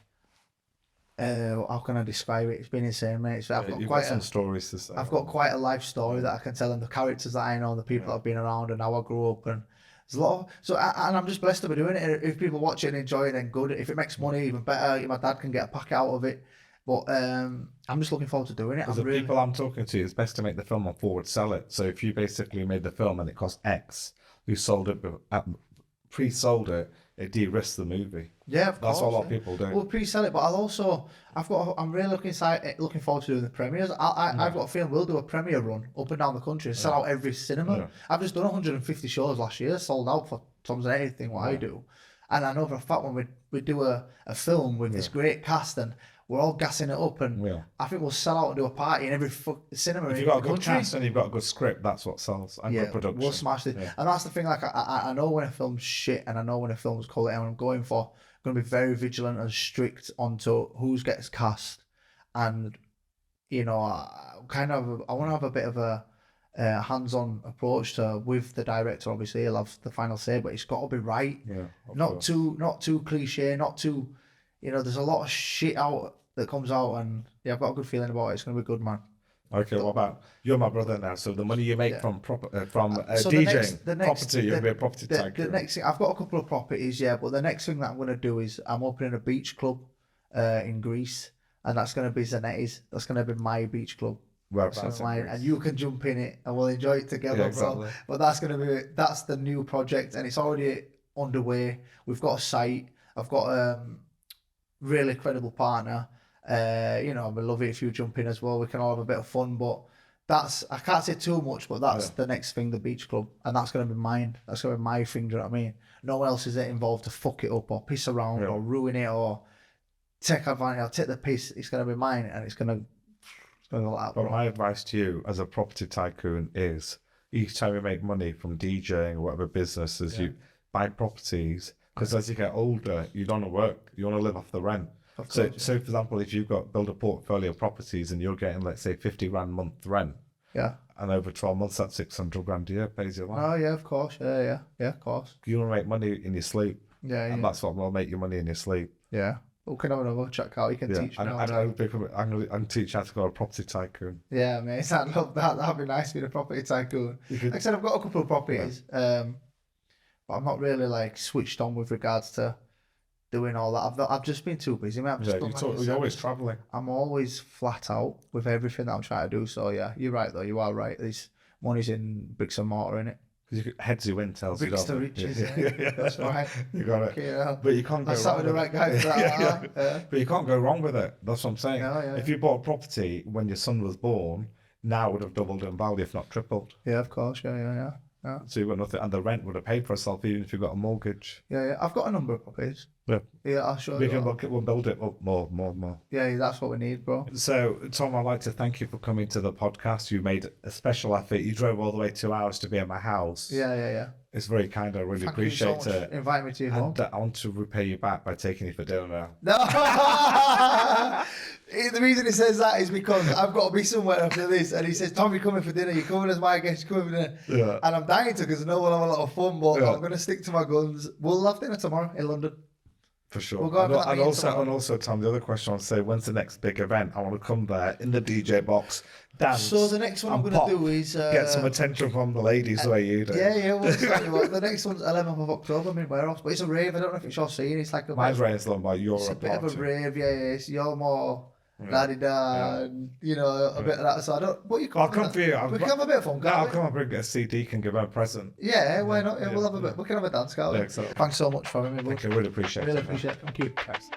how can I describe it? It's been insane, mate. So You've got some stories to say. I've got quite a life story that I can tell, and the characters that I know, the people that I've been around, and how I grew up, and there's a lot of, and I'm just blessed to be doing it. If people watch it and enjoy it, then good. If it makes money, even better. My dad can get a packet out of it. But I'm just looking forward to doing it. Because the people I'm talking to, it's best to make the film and forward sell it. So if you basically made the film and it cost X, who sold it, pre-sold it, it de-risks the movie. Yeah, of course. That's what a lot of people do. We'll pre-sell it, but I'm really looking forward to doing the premieres. I've got a feeling we'll do a premiere run up and down the country and sell out every cinema. Yeah. I've just done 150 shows last year, sold out for Tom Zanetti thing, what I do. And I know for a fact when we do a film with this great cast and we're all gassing it up, and I think we'll sell out and do a party in every cinema. If you've got a good cast and you've got a good script, that's what sells. And good production. We'll smash it. And that's the thing. Like I know when a film's shit, and I know when a film's quality, and I'm going to be very vigilant and strict onto who gets cast, and I want to have a bit of a hands-on approach with the director. Obviously, he'll have the final say, but it's got to be right. Yeah, not too cliche, not too. There's a lot of shit out that comes out, and I've got a good feeling about it. It's going to be good, man. Okay, what about you're my brother now? So the money you make from DJing, property, you'll be a property tycoon. The next thing, I've got a couple of properties, but the next thing that I'm going to do is I'm opening a beach club in Greece, and that's going to be Zanetti's. That's going to be my beach club. And you can jump in it, and we'll enjoy it together, bro. But that's the new project, and it's already underway. We've got a site. I've got really credible partner. I'd love it if you jump in as well. We can all have a bit of fun, but I can't say too much, but that's the next thing, the beach club, and that's going to be mine. That's going to be my thing, do you know what I mean? No one else is involved to fuck it up or piss around or ruin it or take advantage or take the piss. It's going to be mine, and it's going to go like that. But my advice to you as a property tycoon is each time you make money from DJing or whatever business is you buy properties. Because as you get older, you don't want to work. You want to live off the rent. So for example, if you've build a portfolio of properties and you're getting, let's say, 50 grand a month rent, and over 12 months, that's 600 grand a year, pays your life. Oh, yeah, of course. Yeah, of course. You want to make money in your sleep. Yeah. And that's what will make you money in your sleep. Yeah. We can have another check out. You can teach me. I'm going to teach you how to go a property tycoon. Yeah, mate. I'd love that. That'd be nice being a property tycoon. Like I said, I've got a couple of properties. But I'm not really switched on with regards to doing all that. I've just been too busy, mate. You're always travelling. I'm always flat out with everything that I'm trying to do. So yeah, you're right though. You are right. There's money's in bricks and mortar in it. Because heads you win tells you. Bricks to riches. Yeah. That's right. You got it. But you can't go wrong. I sat with the right guy for that. But you can't go wrong with it. That's what I'm saying. Yeah. If you bought a property when your son was born, now it would have doubled in value, if not tripled. Yeah, of course. Yeah. So you've got nothing, and the rent would have paid for itself even if you've got a mortgage. Yeah. I've got a number of properties. Yeah, I'll show you. We'll build it up more. Yeah, that's what we need, bro. So, Tom, I'd like to thank you for coming to the podcast. You made a special effort. You drove all the way 2 hours to be at my house. Yeah. It's very kind. I really appreciate it. Invite me to your home. And I want to repay you back by taking you for dinner now. No. The reason he says that is because I've got to be somewhere after this, and he says, "Tom, you're coming for dinner. You're coming as my guest. You're coming for dinner." Yeah. And I'm dying to, because I know we'll have a lot of fun, but I'm going to stick to my guns. We'll have dinner tomorrow in London. For sure. We'll go and also, Tom, the other question I want to say, when's the next big event? I want to come there in the DJ box, dance. So the next one I'm going to do is get some attention from the ladies the way you do. Yeah. Well, the next one's 11th of October. I'm in warehouse, but it's a rave. I don't know if it's your scene. It's like mine's rave's long by Europe. It's a bit of a rave. Yeah. You're more la-di-da, and a bit of that. So I don't. But you can. I'll come for you. We can have a bit of fun. I'll come and bring a CD. Can give her a present. Yeah, why not? Yeah, we'll have a bit. We can have a dance, can't we? Yeah, exactly. Thanks so much for having me. Thank you. Really appreciate it. Thank you. Thanks.